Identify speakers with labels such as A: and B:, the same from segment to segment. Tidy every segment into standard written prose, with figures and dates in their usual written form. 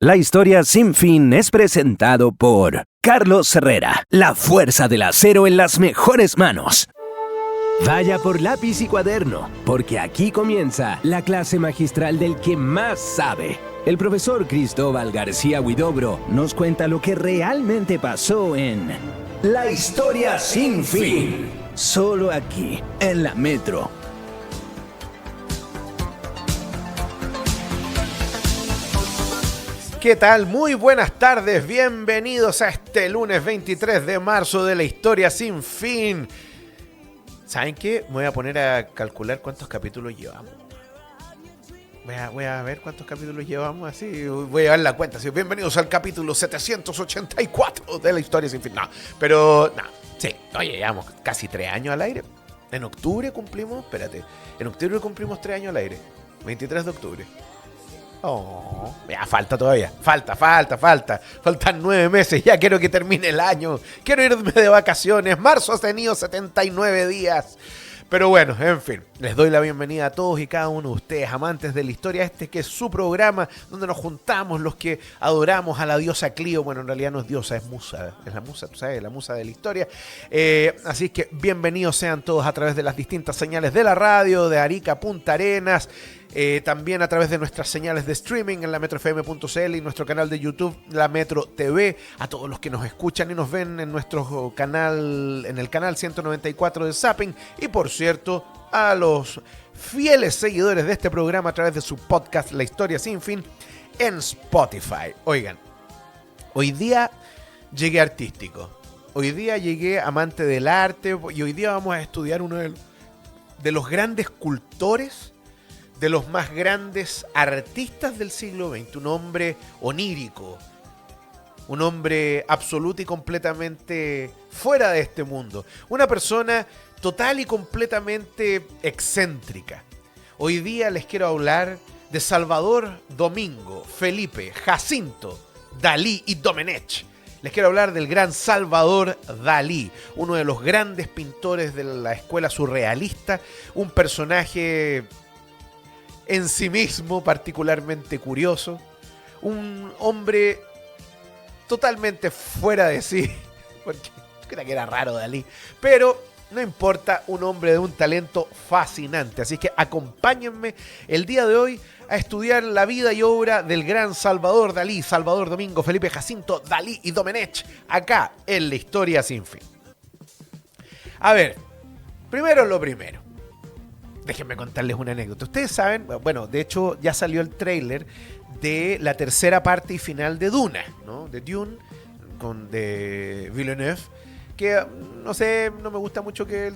A: La historia sin fin es presentado por Carlos Herrera, la fuerza del acero en las mejores manos. Vaya por lápiz y cuaderno, porque aquí comienza la clase magistral del que más sabe. El profesor Cristóbal García Huidobro nos cuenta lo que realmente pasó en La historia sin fin. Solo aquí, en la Metro.
B: ¿Qué tal? Muy buenas tardes, bienvenidos a este lunes 23 de marzo de La historia sin fin. ¿Saben qué? Me voy a poner a calcular cuántos capítulos llevamos. Voy a ver cuántos capítulos llevamos, así voy a llevar la cuenta. Así, bienvenidos al capítulo 784 de La historia sin fin. No, pero, no, sí, oye, llevamos casi 3 años al aire. En octubre cumplimos, en octubre cumplimos 3 años al aire. 23 de octubre. Oh, ya falta todavía, faltan 9 meses, ya quiero que termine el año, quiero irme de vacaciones, marzo ha tenido 79 días, pero bueno, en fin, les doy la bienvenida a todos y cada uno de ustedes, amantes de la historia, que es su programa, donde nos juntamos los que adoramos a la diosa Clio. Bueno, en realidad no es diosa, es musa, es la musa, tú sabes, la musa de la historia, así que bienvenidos sean todos a través de las distintas señales de la radio, de Arica, Punta Arenas, también a través de nuestras señales de streaming en la metrofm.cl y nuestro canal de YouTube, la Metro TV, a todos los que nos escuchan y nos ven en nuestro canal, en el canal 194 de Zapping, y por cierto, a los fieles seguidores de este programa a través de su podcast La historia sin fin en Spotify. Oigan, hoy día llegué artístico, hoy día llegué amante del arte, y hoy día vamos a estudiar uno de los grandes cultores, de los más grandes artistas del siglo XX, un hombre onírico, un hombre absoluto y completamente fuera de este mundo, una persona total y completamente excéntrica. Hoy día les quiero hablar de Salvador, Domingo, Felipe, Jacinto, Dalí y Domenech. Les quiero hablar del gran Salvador Dalí, uno de los grandes pintores de la escuela surrealista, un personaje en sí mismo particularmente curioso, un hombre totalmente fuera de sí, porque creo que era raro Dalí, pero no importa, un hombre de un talento fascinante. Así que acompáñenme el día de hoy a estudiar la vida y obra del gran Salvador Dalí, Salvador Domingo, Felipe, Jacinto, Dalí y Domenech, acá en La historia sin fin. A ver, primero lo primero. Déjenme contarles una anécdota. Ustedes saben, bueno, de hecho ya salió el tráiler de la tercera parte y final de Duna, ¿no? De Dune, de Villeneuve, que no sé, no me gusta mucho que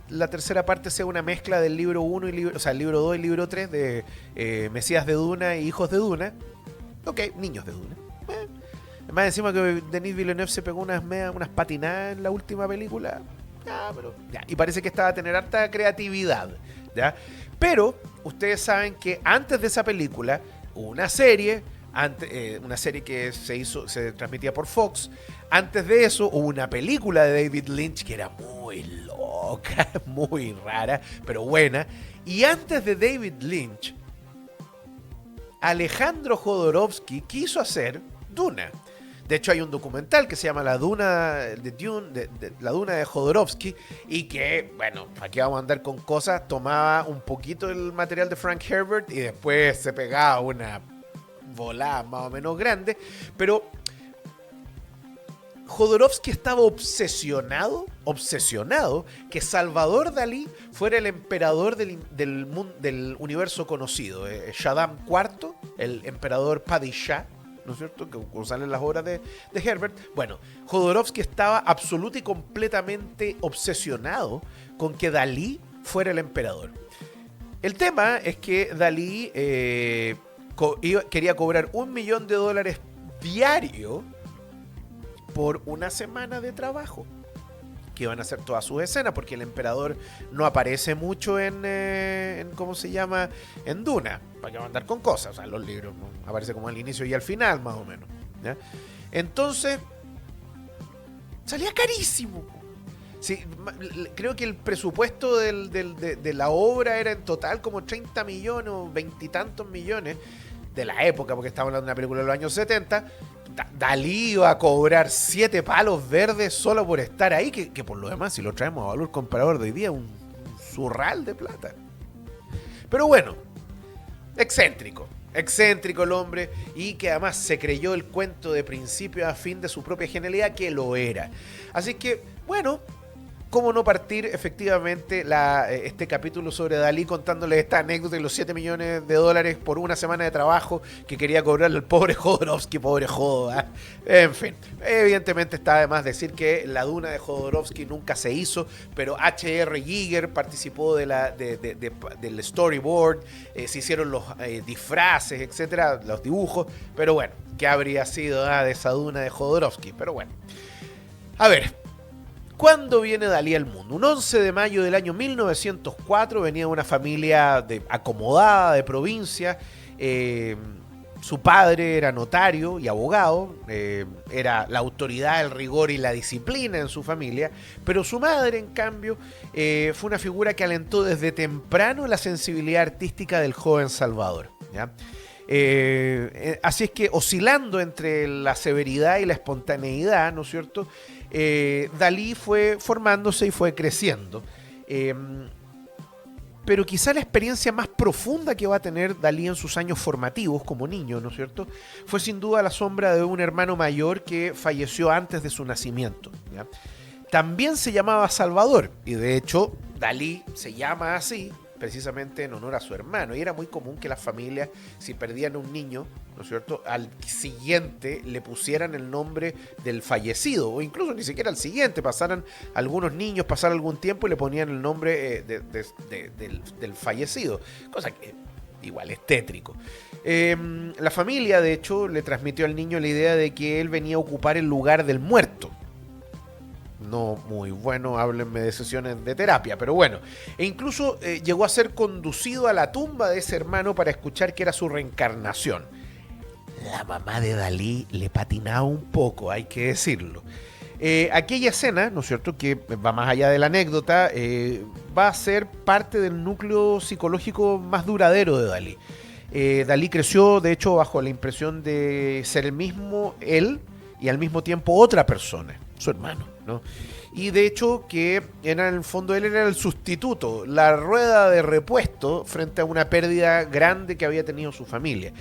B: la tercera parte sea una mezcla del libro 1 y el libro 2 y libro 3 de Mesías de Duna y Hijos de Duna. Ok, niños de Duna. Además, encima que Denis Villeneuve se pegó unas patinadas en la última película. Y parece que estaba a tener harta creatividad, ¿ya? Pero ustedes saben que antes de esa película hubo una serie que se transmitía por Fox. Antes de eso hubo una película de David Lynch que era muy loca, muy rara, pero buena. Y antes de David Lynch, Alejandro Jodorowsky quiso hacer Duna. De hecho, hay un documental que se llama La Duna de Dune, La Duna de Jodorowsky, y que, bueno, aquí vamos a andar con cosas, tomaba un poquito el material de Frank Herbert y después se pegaba una volada más o menos grande, pero Jodorowsky estaba obsesionado que Salvador Dalí fuera el emperador del universo conocido, Shaddam IV, el emperador Padishah, ¿no es cierto?, que salen las obras de Herbert. Bueno, Jodorowsky estaba absoluto y completamente obsesionado con que Dalí fuera el emperador. El tema es que Dalí quería cobrar $1 millón diario por una semana de trabajo, que iban a hacer todas sus escenas, porque el emperador no aparece mucho en ¿cómo se llama? En Duna, para que van a andar con cosas, o sea, los libros, ¿no? Aparece como al inicio y al final, más o menos, ¿ya? Entonces, salía carísimo. Sí, creo que el presupuesto de la obra era en total como 30 millones o 20 y tantos millones, de la época, porque estamos hablando de una película de los años 70, Dalí iba a cobrar 7 palos verdes solo por estar ahí, que por lo demás, si lo traemos a valor comparador de hoy día, un zurral de plata. Pero bueno, excéntrico el hombre, y que además se creyó el cuento de principio a fin de su propia genialidad, que lo era. Así que, bueno, cómo no partir efectivamente este capítulo sobre Dalí contándoles esta anécdota de los 7 millones de dólares por una semana de trabajo que quería cobrarle al pobre Jodorowsky, pobre Joda. En fin, evidentemente está de más decir que la Duna de Jodorowsky nunca se hizo, pero H.R. Giger participó del storyboard, se hicieron los disfraces, etcétera, los dibujos, pero bueno, ¿qué habría sido de esa Duna de Jodorowsky? Pero bueno, a ver. ¿Cuándo viene Dalí al mundo? Un 11 de mayo del año 1904, venía de una familia acomodada de provincia. Su padre era notario y abogado, era la autoridad, el rigor y la disciplina en su familia, pero su madre, en cambio, fue una figura que alentó desde temprano la sensibilidad artística del joven Salvador, ¿ya? Así es que, oscilando entre la severidad y la espontaneidad, ¿no es cierto?, Dalí fue formándose y fue creciendo. Pero quizá la experiencia más profunda que va a tener Dalí en sus años formativos como niño, ¿no es cierto?, fue sin duda la sombra de un hermano mayor que falleció antes de su nacimiento, ¿ya? También se llamaba Salvador, y de hecho Dalí se llama así precisamente en honor a su hermano, y era muy común que las familias, si perdían un niño, ¿no es cierto?, al siguiente le pusieran el nombre del fallecido, o incluso ni siquiera al siguiente, pasaran algunos niños, pasar algún tiempo y le ponían el nombre del fallecido, cosa que igual es tétrico. La familia, de hecho, le transmitió al niño la idea de que él venía a ocupar el lugar del muerto. No muy bueno, háblenme de sesiones de terapia, pero bueno. E incluso llegó a ser conducido a la tumba de ese hermano para escuchar que era su reencarnación. La mamá de Dalí le patinaba un poco, hay que decirlo. Aquella escena, ¿no es cierto?, que va más allá de la anécdota, va a ser parte del núcleo psicológico más duradero de Dalí. Dalí creció, de hecho, bajo la impresión de ser el mismo él y al mismo tiempo otra persona, su hermano, ¿no? Y de hecho que en el fondo él era el sustituto, la rueda de repuesto frente a una pérdida grande que había tenido su familia.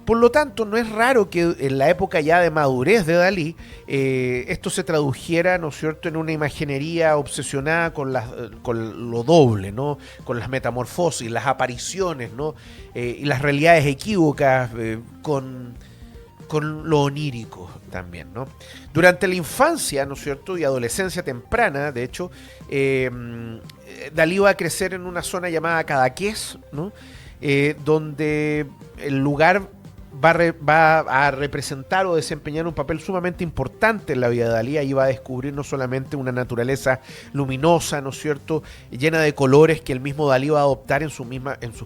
B: Por lo tanto, no es raro que en la época ya de madurez de Dalí esto se tradujera, ¿no es cierto?, en una imaginería obsesionada con lo doble, ¿no?, con las metamorfosis, las apariciones, ¿no?, y las realidades equívocas, con lo onírico también, ¿no? Durante la infancia, ¿no es cierto?, y adolescencia temprana, de hecho, Dalí va a crecer en una zona llamada Cadaqués, ¿no?, donde el lugar va a representar o desempeñar un papel sumamente importante en la vida de Dalí. Ahí va a descubrir no solamente una naturaleza luminosa, ¿no es cierto?, llena de colores que el mismo Dalí va a adoptar en sus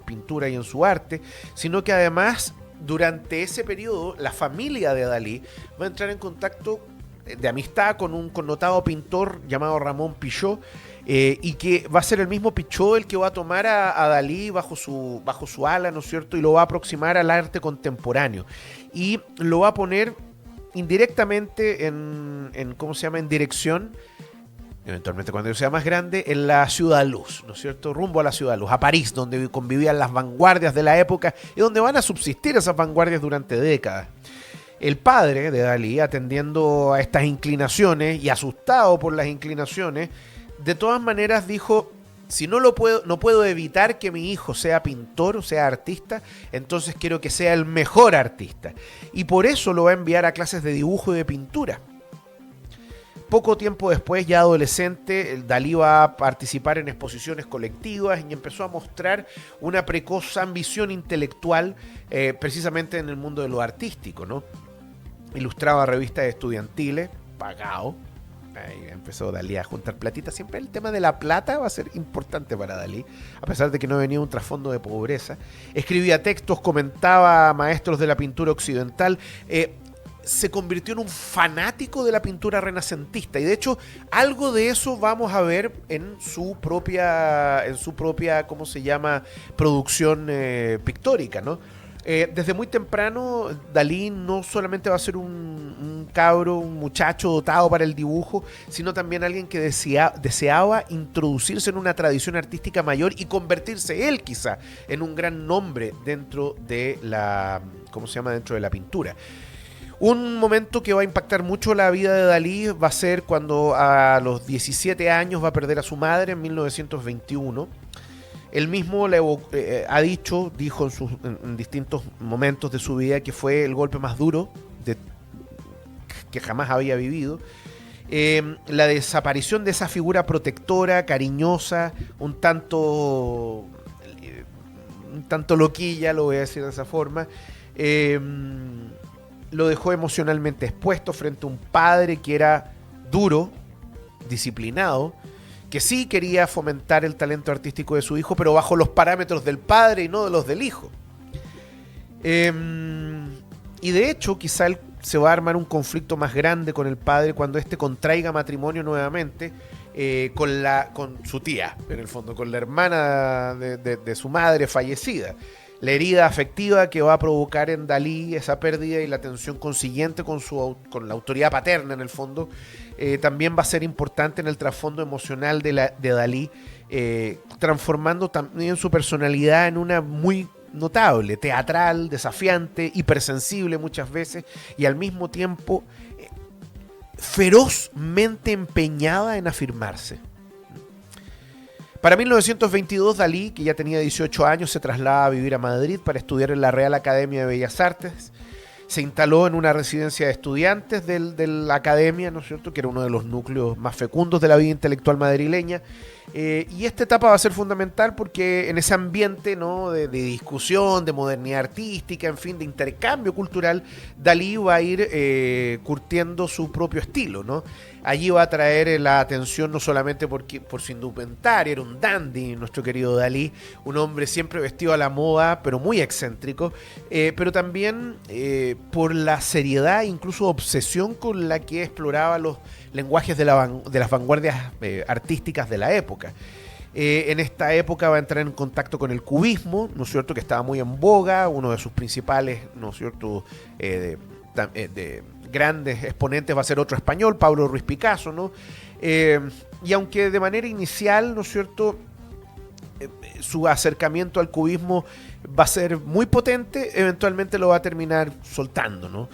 B: pinturas y en su arte, sino que además durante ese periodo la familia de Dalí va a entrar en contacto de amistad con un connotado pintor llamado Ramón Pichot, y que va a ser el mismo Pichot el que va a tomar a Dalí bajo su ala, ¿no es cierto?, y lo va a aproximar al arte contemporáneo y lo va a poner indirectamente en dirección, eventualmente cuando sea más grande, en la Ciudad Luz, ¿no es cierto?, rumbo a la Ciudad Luz, a París, donde convivían las vanguardias de la época y donde van a subsistir esas vanguardias durante décadas. El padre de Dalí, atendiendo a estas inclinaciones y asustado por las inclinaciones, de todas maneras dijo: si no puedo evitar que mi hijo sea pintor o sea artista, entonces quiero que sea el mejor artista. Y por eso lo va a enviar a clases de dibujo y de pintura. Poco tiempo después, ya adolescente, Dalí va a participar en exposiciones colectivas y empezó a mostrar una precoz ambición intelectual, precisamente en el mundo de lo artístico, ¿no? Ilustraba revistas estudiantiles, pagado. Ahí empezó Dalí a juntar platita. Siempre el tema de la plata va a ser importante para Dalí, a pesar de que no venía un trasfondo de pobreza. Escribía textos, comentaba a maestros de la pintura occidental. Se convirtió en un fanático de la pintura renacentista, y de hecho algo de eso vamos a ver en su propia ¿cómo se llama?, producción pictórica, ¿no? Desde muy temprano, Dalí no solamente va a ser un cabro, un muchacho dotado para el dibujo, sino también alguien que deseaba introducirse en una tradición artística mayor y convertirse él quizá en un gran nombre dentro de la, ¿cómo se llama?, dentro de la pintura. Un momento que va a impactar mucho la vida de Dalí va a ser cuando a los 17 años va a perder a su madre en 1921. Él mismo dijo en distintos momentos de su vida que fue el golpe más duro que jamás había vivido. La desaparición de esa figura protectora, cariñosa, un tanto loquilla, lo voy a decir de esa forma, lo dejó emocionalmente expuesto frente a un padre que era duro, disciplinado, que sí quería fomentar el talento artístico de su hijo, pero bajo los parámetros del padre y no de los del hijo. Y de hecho, quizá él se va a armar un conflicto más grande con el padre cuando éste contraiga matrimonio nuevamente con su tía, en el fondo, con la hermana de su madre fallecida. La herida afectiva que va a provocar en Dalí esa pérdida y la tensión consiguiente con la autoridad paterna, en el fondo, también va a ser importante en el trasfondo emocional de Dalí, transformando también su personalidad en una muy notable, teatral, desafiante, hipersensible muchas veces, y al mismo tiempo ferozmente empeñada en afirmarse. Para 1922, Dalí, que ya tenía 18 años, se traslada a vivir a Madrid para estudiar en la Real Academia de Bellas Artes. Se instaló en una residencia de estudiantes de la academia, ¿no es cierto?, que era uno de los núcleos más fecundos de la vida intelectual madrileña. Y esta etapa va a ser fundamental porque en ese ambiente, ¿no?, de discusión, de modernidad artística, en fin, de intercambio cultural, Dalí va a ir curtiendo su propio estilo, ¿no? Allí va a atraer la atención no solamente por su indumentaria, era un dandy nuestro querido Dalí, un hombre siempre vestido a la moda, pero muy excéntrico, pero también por la seriedad e incluso obsesión con la que exploraba los lenguajes de las vanguardias artísticas de la época. En esta época va a entrar en contacto con el cubismo, ¿no es cierto?, que estaba muy en boga, uno de sus principales, ¿no es cierto?, de grandes exponentes va a ser otro español, Pablo Ruiz Picasso, ¿no? Y aunque de manera inicial, ¿no es cierto?, su acercamiento al cubismo va a ser muy potente, eventualmente lo va a terminar soltando, ¿no?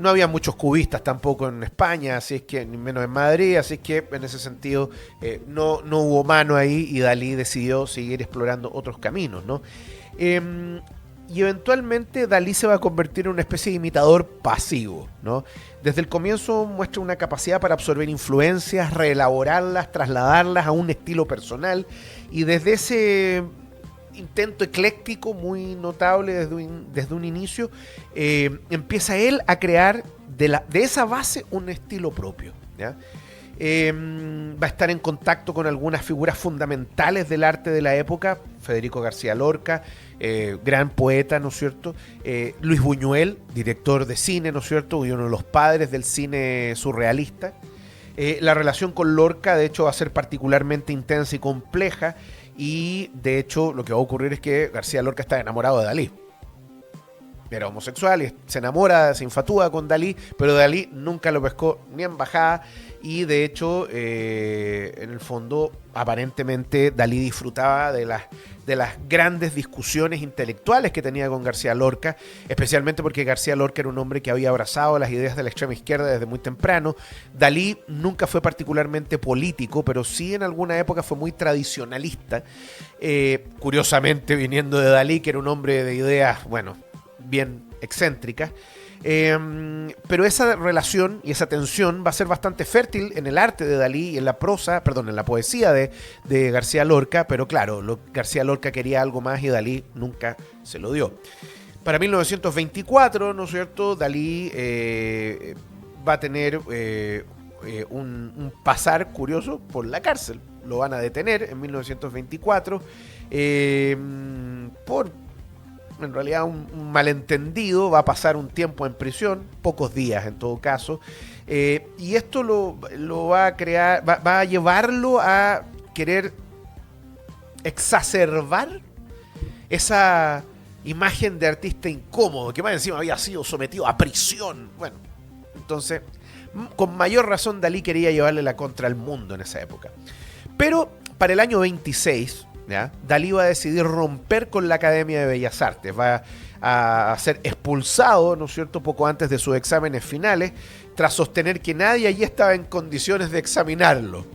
B: No había muchos cubistas tampoco en España, así es que, ni menos en Madrid, así es que en ese sentido no hubo mano ahí y Dalí decidió seguir explorando otros caminos, ¿no? Y eventualmente Dalí se va a convertir en una especie de imitador pasivo, ¿no? Desde el comienzo muestra una capacidad para absorber influencias, reelaborarlas, trasladarlas a un estilo personal, y desde ese intento ecléctico muy notable desde un inicio, empieza él a crear de esa base un estilo propio, ¿ya? Va a estar en contacto con algunas figuras fundamentales del arte de la época, Federico García Lorca, gran poeta, ¿no es cierto? Luis Buñuel, director de cine, ¿no es cierto?, y uno de los padres del cine surrealista. La relación con Lorca, de hecho, va a ser particularmente intensa y compleja, y de hecho lo que va a ocurrir es que García Lorca está enamorado de Dalí. Era homosexual y se enamora, se infatúa con Dalí, pero Dalí nunca lo pescó ni en bajada, y de hecho, en el fondo, aparentemente Dalí disfrutaba de las grandes discusiones intelectuales que tenía con García Lorca, especialmente porque García Lorca era un hombre que había abrazado las ideas de la extrema izquierda desde muy temprano. Dalí nunca fue particularmente político, pero sí en alguna época fue muy tradicionalista, curiosamente viniendo de Dalí, que era un hombre de ideas, bueno, bien excéntricas. Pero esa relación y esa tensión va a ser bastante fértil en el arte de Dalí y en la poesía de García Lorca, pero claro, García Lorca quería algo más y Dalí nunca se lo dio. Para 1924, ¿no es cierto?, Dalí va a tener un pasar curioso por la cárcel. Lo van a detener en 1924 por, en realidad, un malentendido. Va a pasar un tiempo en prisión, pocos días en todo caso, y esto lo va a crear, va a llevarlo a querer exacerbar esa imagen de artista incómodo, que más encima había sido sometido a prisión. Bueno, entonces, con mayor razón Dalí quería llevarle la contra al mundo en esa época. Pero para el año 26, ¿ya?, Dalí va a decidir romper con la Academia de Bellas Artes. Va a ser expulsado, ¿no es cierto?, poco antes de sus exámenes finales, tras sostener que nadie allí estaba en condiciones de examinarlo.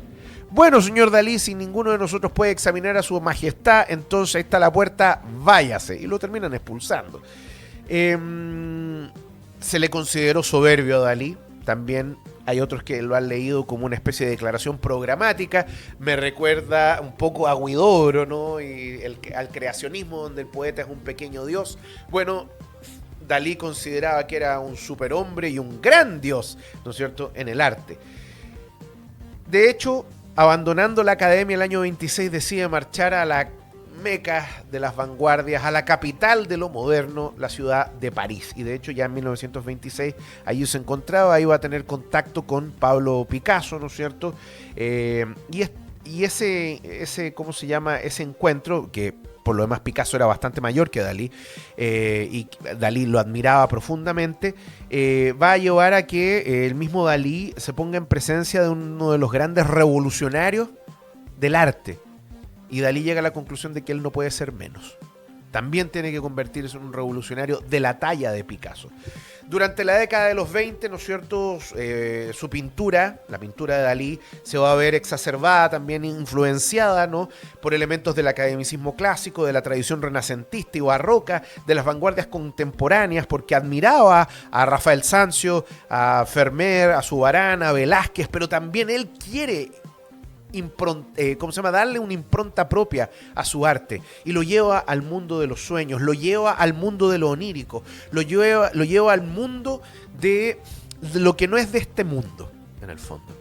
B: Bueno, señor Dalí, si ninguno de nosotros puede examinar a su majestad, entonces ahí está la puerta, váyase. Y lo terminan expulsando. Se le consideró soberbio a Dalí. También hay otros que lo han leído como una especie de declaración programática. Me recuerda un poco a Huidobro, ¿no? Y al creacionismo, donde el poeta es un pequeño dios. Bueno, Dalí consideraba que era un superhombre y un gran dios, ¿no es cierto?, en el arte. De hecho, abandonando la academia el año 26, decide marchar a la meca de las vanguardias, a la capital de lo moderno, la ciudad de París. Y de hecho ya en 1926 allí se encontraba, iba a tener contacto con Pablo Picasso, ¿no es cierto? Y ese, ¿cómo se llama? Ese encuentro, que por lo demás Picasso era bastante mayor que Dalí, y Dalí lo admiraba profundamente, va a llevar a que el mismo Dalí se ponga en presencia de uno de los grandes revolucionarios del arte. Y Dalí llega a la conclusión de que él no puede ser menos. También tiene que convertirse en un revolucionario de la talla de Picasso. Durante la década de los 20, ¿no es cierto?, su pintura, la pintura de Dalí, se va a ver exacerbada, también influenciada, ¿no?, por elementos del academicismo clásico, de la tradición renacentista y barroca, de las vanguardias contemporáneas, porque admiraba a Rafael Sanzio, a Vermeer, a Zurbarán, a Velázquez, pero también él quiere darle una impronta propia a su arte, y lo lleva al mundo de los sueños, lo lleva al mundo de lo onírico, lo lleva al mundo de lo que no es de este mundo, en el fondo.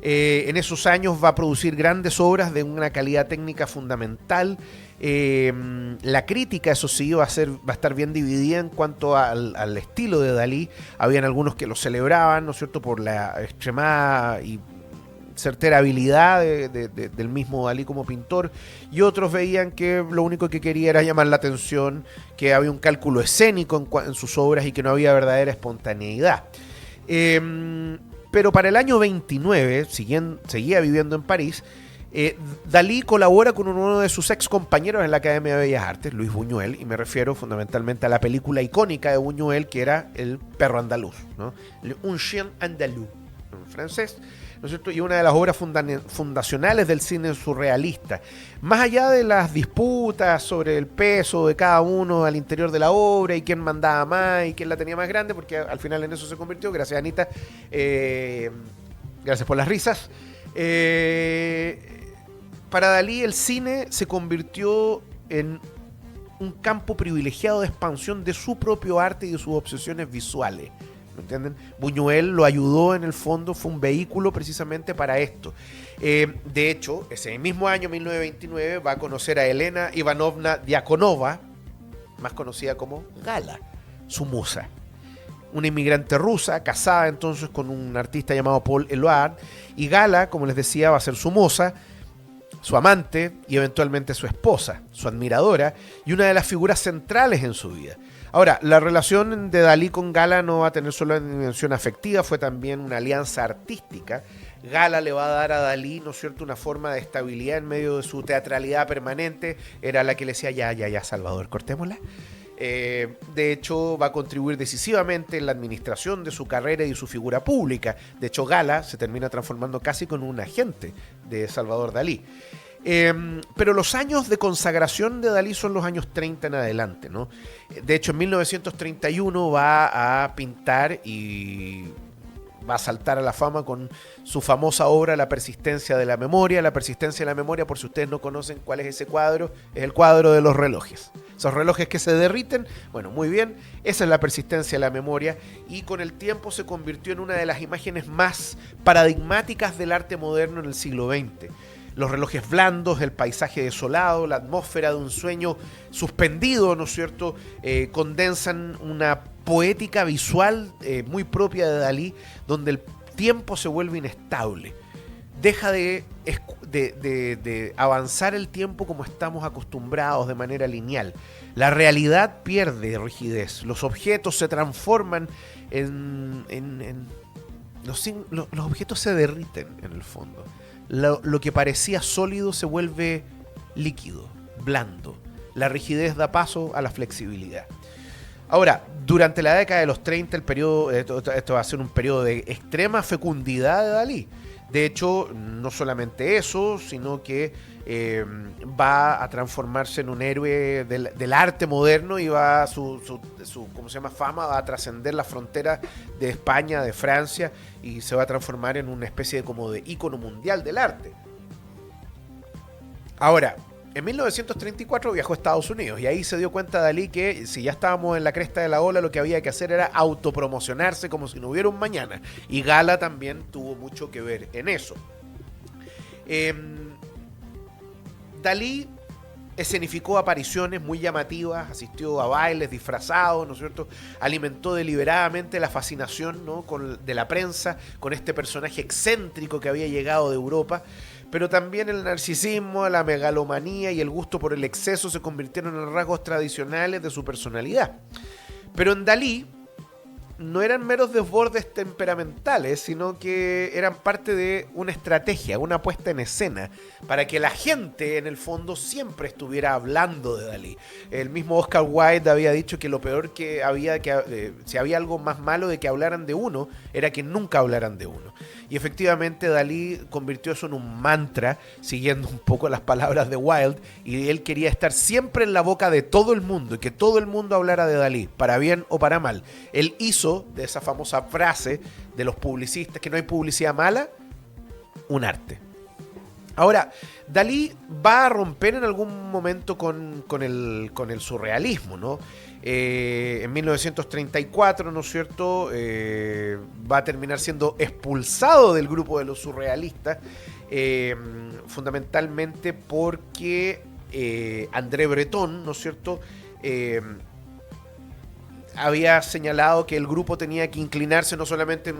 B: En esos años va a producir grandes obras de una calidad técnica fundamental. La crítica, eso sí, va a estar bien dividida en cuanto al estilo de Dalí. Habían algunos que lo celebraban, ¿no es cierto?, por la extremada y certera habilidad del mismo Dalí como pintor, y otros veían que lo único que quería era llamar la atención, que había un cálculo escénico en sus obras y que no había verdadera espontaneidad. Pero para el año 29, seguía viviendo en París, Dalí colabora con uno de sus ex compañeros en la Academia de Bellas Artes, Luis Buñuel, y me refiero fundamentalmente a la película icónica de Buñuel, que era El perro andaluz, ¿no? Un chien andalou, en francés, ¿no es cierto?, y una de las obras fundacionales del cine surrealista. Más allá de las disputas sobre el peso de cada uno al interior de la obra y quién mandaba más y quién la tenía más grande, porque al final en eso se convirtió, gracias Anita, gracias por las risas. Para Dalí el cine se convirtió en un campo privilegiado de expansión de su propio arte y de sus obsesiones visuales. ¿Me entienden? Buñuel lo ayudó, en el fondo, fue un vehículo precisamente para esto. De hecho, ese mismo año, 1929, va a conocer a Elena Ivanovna Diakonova, más conocida como Gala, su musa. Una inmigrante rusa, casada entonces con un artista llamado Paul Eluard, y Gala, como les decía, va a ser su musa, su amante y eventualmente su esposa, su admiradora y una de las figuras centrales en su vida. Ahora, la relación de Dalí con Gala no va a tener solo una dimensión afectiva, fue también una alianza artística. Gala le va a dar a Dalí, ¿no es cierto?, una forma de estabilidad en medio de su teatralidad permanente. Era la que le decía, ya, Salvador, cortémosla. De hecho, va a contribuir decisivamente en la administración de su carrera y su figura pública. De hecho, Gala se termina transformando casi con un agente de Salvador Dalí. Pero los años de consagración de Dalí son los años 30 en adelante, ¿no? De hecho, en 1931 va a pintar y va a saltar a la fama con su famosa obra La persistencia de la memoria. La persistencia de la memoria, por si ustedes no conocen cuál es ese cuadro, es el cuadro de los relojes. Esos relojes que se derriten, bueno, muy bien, esa es la persistencia de la memoria, y con el tiempo se convirtió en una de las imágenes más paradigmáticas del arte moderno en el siglo XX. Los relojes blandos, el paisaje desolado, la atmósfera de un sueño suspendido, ¿no es cierto?, condensan una poética visual muy propia de Dalí, donde el tiempo se vuelve inestable. deja de avanzar el tiempo como estamos acostumbrados de manera lineal. La realidad pierde rigidez, los objetos se transforman los objetos se derriten en el fondo. Lo que parecía sólido se vuelve líquido, blando. La rigidez da paso a la flexibilidad. Ahora, durante la década de los 30, esto va a ser un periodo de extrema fecundidad de Dalí. De hecho, no solamente eso, sino que va a transformarse en un héroe del arte moderno y va su ¿cómo se llama? Fama va a trascender las fronteras de España, de Francia, y se va a transformar en una especie de ícono mundial del arte. Ahora, en 1934 viajó a Estados Unidos y ahí se dio cuenta Dalí que si ya estábamos en la cresta de la ola, lo que había que hacer era autopromocionarse como si no hubiera un mañana. Y Gala también tuvo mucho que ver en eso. Dalí escenificó apariciones muy llamativas, asistió a bailes disfrazados, ¿no es cierto? Alimentó deliberadamente la fascinación, ¿no?, de la prensa con este personaje excéntrico que había llegado de Europa. Pero también el narcisismo, la megalomanía y el gusto por el exceso se convirtieron en rasgos tradicionales de su personalidad. Pero en Dalí no eran meros desbordes temperamentales, sino que eran parte de una estrategia, una puesta en escena, para que la gente en el fondo siempre estuviera hablando de Dalí. El mismo Oscar Wilde había dicho que lo peor que había, si había algo más malo de que hablaran de uno, era que nunca hablaran de uno. Y efectivamente Dalí convirtió eso en un mantra, siguiendo un poco las palabras de Wilde, y él quería estar siempre en la boca de todo el mundo, y que todo el mundo hablara de Dalí, para bien o para mal. Él hizo de esa famosa frase de los publicistas, que no hay publicidad mala, un arte. Ahora, Dalí va a romper en algún momento con el surrealismo, ¿no? En 1934, ¿no es cierto?, va a terminar siendo expulsado del grupo de los surrealistas, fundamentalmente porque André Breton, ¿no es cierto?, había señalado que el grupo tenía que inclinarse no solamente en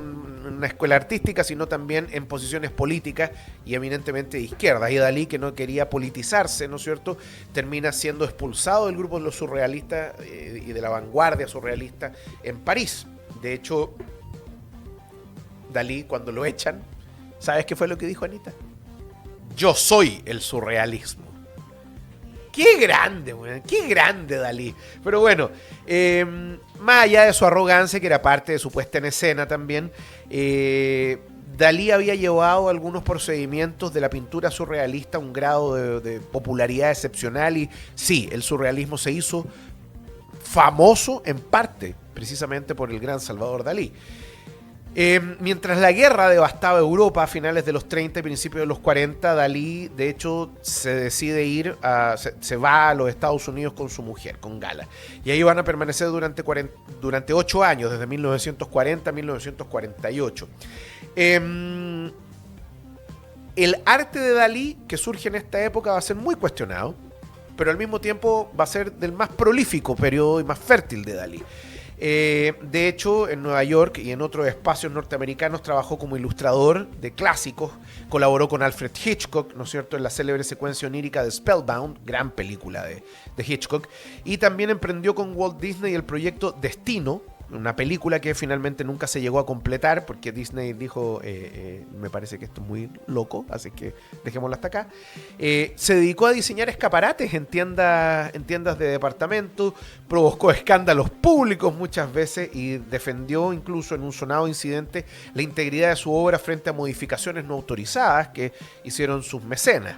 B: una escuela artística, sino también en posiciones políticas y eminentemente de izquierda. Y Dalí, que no quería politizarse, ¿no es cierto?, termina siendo expulsado del grupo de los surrealistas y de la vanguardia surrealista en París. De hecho, Dalí, cuando lo echan, ¿sabes qué fue lo que dijo Anita? Yo soy el surrealismo. ¡Qué grande, man! ¡Qué grande Dalí! Pero bueno, más allá de su arrogancia, que era parte de su puesta en escena también, Dalí había llevado algunos procedimientos de la pintura surrealista a un grado de popularidad excepcional, y sí, el surrealismo se hizo famoso en parte precisamente por el gran Salvador Dalí. Mientras la guerra devastaba Europa a finales de los 30 y principios de los 40, Dalí, de hecho, se decide se va a los Estados Unidos con su mujer, con Gala. Y ahí van a permanecer durante 8 años, desde 1940 a 1948. El arte de Dalí, que surge en esta época, va a ser muy cuestionado, pero al mismo tiempo va a ser del más prolífico periodo y más fértil de Dalí. De hecho, en Nueva York y en otros espacios norteamericanos trabajó como ilustrador de clásicos, colaboró con Alfred Hitchcock, ¿no es cierto?, en la célebre secuencia onírica de Spellbound, gran película de Hitchcock, y también emprendió con Walt Disney el proyecto Destino, una película que finalmente nunca se llegó a completar porque Disney dijo, me parece que esto es muy loco, así que dejémoslo hasta acá. Se dedicó a diseñar escaparates en tiendas de departamento, provocó escándalos públicos muchas veces y defendió incluso en un sonado incidente la integridad de su obra frente a modificaciones no autorizadas que hicieron sus mecenas.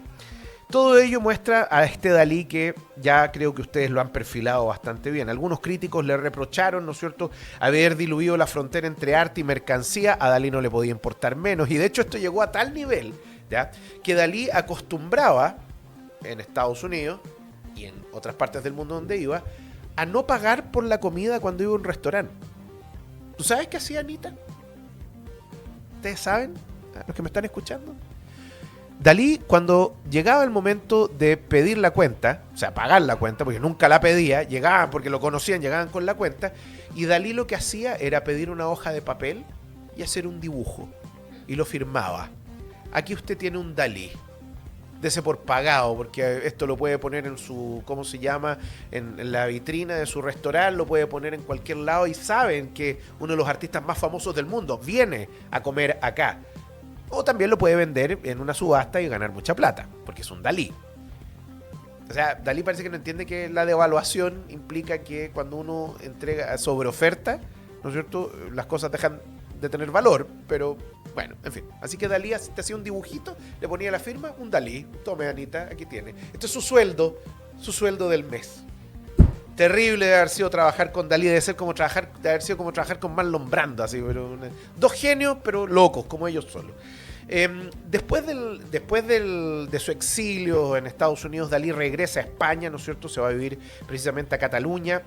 B: Todo ello muestra a este Dalí que ya creo que ustedes lo han perfilado bastante bien. Algunos críticos le reprocharon, ¿no es cierto?, haber diluido la frontera entre arte y mercancía. A Dalí no le podía importar menos. Y de hecho esto llegó a tal nivel, ¿ya?, que Dalí acostumbraba, en Estados Unidos y en otras partes del mundo donde iba, a no pagar por la comida cuando iba a un restaurante. ¿Tú sabes qué hacía Anita? ¿Ustedes saben? ¿Los que me están escuchando? Dalí, cuando llegaba el momento de pedir la cuenta, o sea, pagar la cuenta, porque nunca la pedía, llegaban porque lo conocían, llegaban con la cuenta, y Dalí lo que hacía era pedir una hoja de papel y hacer un dibujo, y lo firmaba. aquí usted tiene un Dalí. Dese por pagado, porque esto lo puede poner en su, ¿cómo se llama? En la vitrina de su restaurante, lo puede poner en cualquier lado y saben que uno de los artistas más famosos del mundo viene a comer acá. O también lo puede vender en una subasta y ganar mucha plata, porque es un Dalí. O sea, Dalí parece que no entiende que la devaluación implica que cuando uno entrega sobre oferta, ¿no es cierto?, las cosas dejan de tener valor, pero bueno, en fin. Así que Dalí te hacía un dibujito, le ponía la firma, un Dalí. Tome, Anita, aquí tiene. Esto es su sueldo del mes. Terrible de haber sido trabajar con Dalí, de haber sido como trabajar con Marlon Brando, así, pero dos genios, pero locos, como ellos solos. Después de su exilio en Estados Unidos, Dalí regresa a España, ¿no es cierto? Se va a vivir precisamente a Cataluña.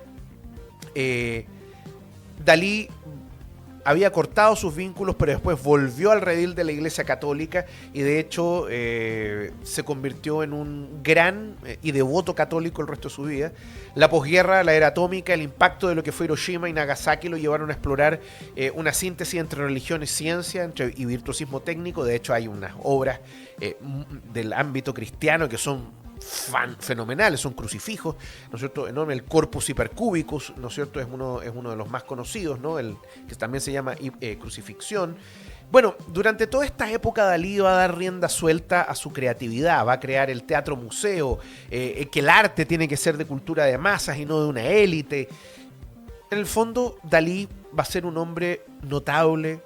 B: Dalí había cortado sus vínculos, pero después volvió al redil de la Iglesia Católica y de hecho se convirtió en un gran y devoto católico el resto de su vida. La posguerra, la era atómica, el impacto de lo que fue Hiroshima y Nagasaki lo llevaron a explorar una síntesis entre religión y ciencia y virtuosismo técnico. De hecho hay unas obras del ámbito cristiano que son fenomenales, son crucifijos, ¿no es cierto? Enorme, el Corpus Hypercubicus, ¿no es cierto? Es uno de los más conocidos, ¿no? El que también se llama Crucifixión. Bueno, durante toda esta época Dalí va a dar rienda suelta a su creatividad, va a crear el teatro museo, que el arte tiene que ser de cultura de masas y no de una élite. En el fondo, Dalí va a ser un hombre notable,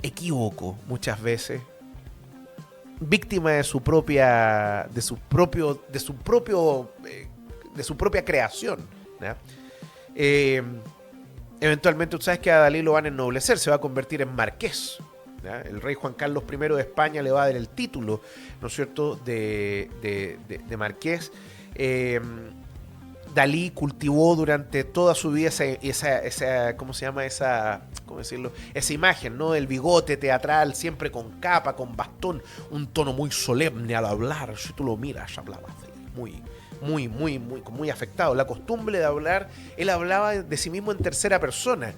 B: equívoco muchas veces, víctima de su propia creación, ¿ya? Eventualmente, tú sabes que a Dalí lo van a ennoblecer, se va a convertir en marqués, ¿ya? El rey Juan Carlos I de España le va a dar el título, ¿no es cierto?, de marqués. Dalí cultivó durante toda su vida esa ¿cómo se llama? ¿Cómo decirlo? Esa imagen, ¿no? El bigote teatral, siempre con capa, con bastón, un tono muy solemne al hablar. Si tú lo miras, hablaba así, muy afectado. La costumbre de hablar, él hablaba de sí mismo en tercera persona.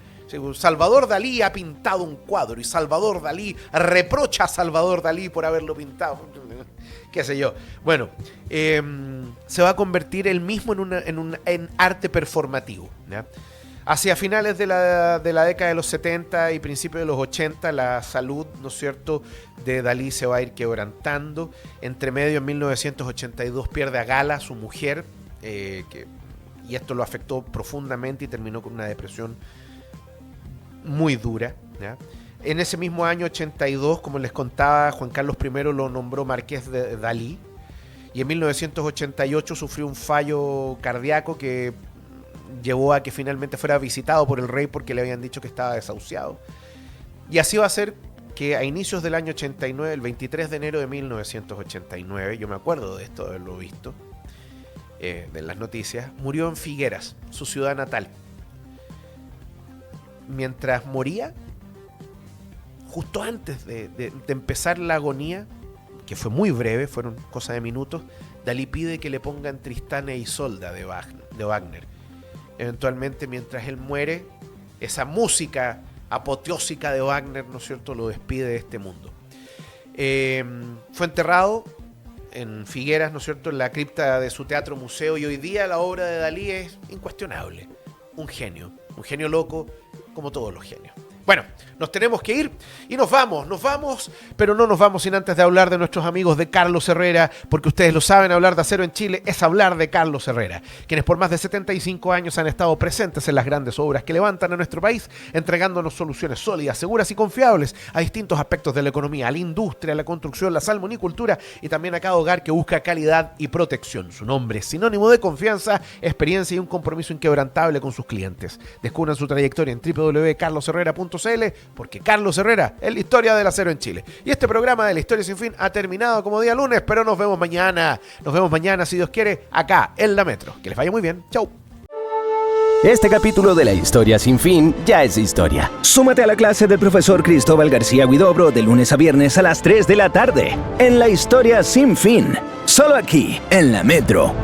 B: Salvador Dalí ha pintado un cuadro y Salvador Dalí reprocha a Salvador Dalí por haberlo pintado. Qué sé yo. Bueno, se va a convertir él mismo en arte performativo, ¿ya? Hacia finales de la década de los 70 y principios de los 80, la salud, ¿no es cierto?, de Dalí se va a ir quebrantando. Entre medio, en 1982, pierde a Gala, su mujer, y esto lo afectó profundamente y terminó con una depresión muy dura, ¿ya? En ese mismo año 82, como les contaba, Juan Carlos I lo nombró marqués de Dalí, y en 1988 sufrió un fallo cardíaco que llevó a que finalmente fuera visitado por el rey porque le habían dicho que estaba desahuciado. Y así va a ser que a inicios del año 89, el 23 de enero de 1989, yo me acuerdo de esto, de haberlo visto, de las noticias, murió en Figueras, su ciudad natal. Mientras moría, justo antes de empezar la agonía, que fue muy breve, fueron cosa de minutos, Dalí pide que le pongan Tristán e Isolda de Wagner. Eventualmente, mientras él muere, esa música apoteósica de Wagner, ¿no es cierto?, lo despide de este mundo. Fue enterrado en Figueras, ¿no es cierto?, en la cripta de su teatro museo, y hoy día la obra de Dalí es incuestionable. Un genio loco, como todos los genios. Bueno, nos tenemos que ir y nos vamos, pero no nos vamos sin antes de hablar de nuestros amigos de Carlos Herrera, porque ustedes lo saben, hablar de acero en Chile es hablar de Carlos Herrera, quienes por más de 75 años han estado presentes en las grandes obras que levantan a nuestro país, entregándonos soluciones sólidas, seguras y confiables a distintos aspectos de la economía, a la industria, a la construcción, la salmonicultura y también a cada hogar que busca calidad y protección. Su nombre es sinónimo de confianza, experiencia y un compromiso inquebrantable con sus clientes. Descubran su trayectoria en www.carlosherrera.cl, porque Carlos Herrera es la historia del acero en Chile. Y este programa de La Historia Sin Fin ha terminado como día lunes, pero nos vemos mañana. Nos vemos mañana, si Dios quiere, acá en La Metro. Que les vaya muy bien. Chau.
A: Este capítulo de La Historia Sin Fin ya es historia. Súmate a la clase del profesor Cristóbal García Huidobro de lunes a viernes a las 3 de la tarde. En La Historia Sin Fin. Solo aquí, en La Metro.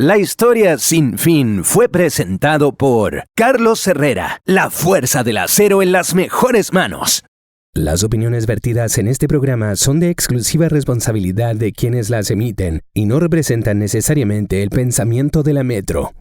A: La historia sin fin fue presentado por Carlos Herrera, la fuerza del acero en las mejores manos. Las opiniones vertidas en este programa son de exclusiva responsabilidad de quienes las emiten y no representan necesariamente el pensamiento de la Metro.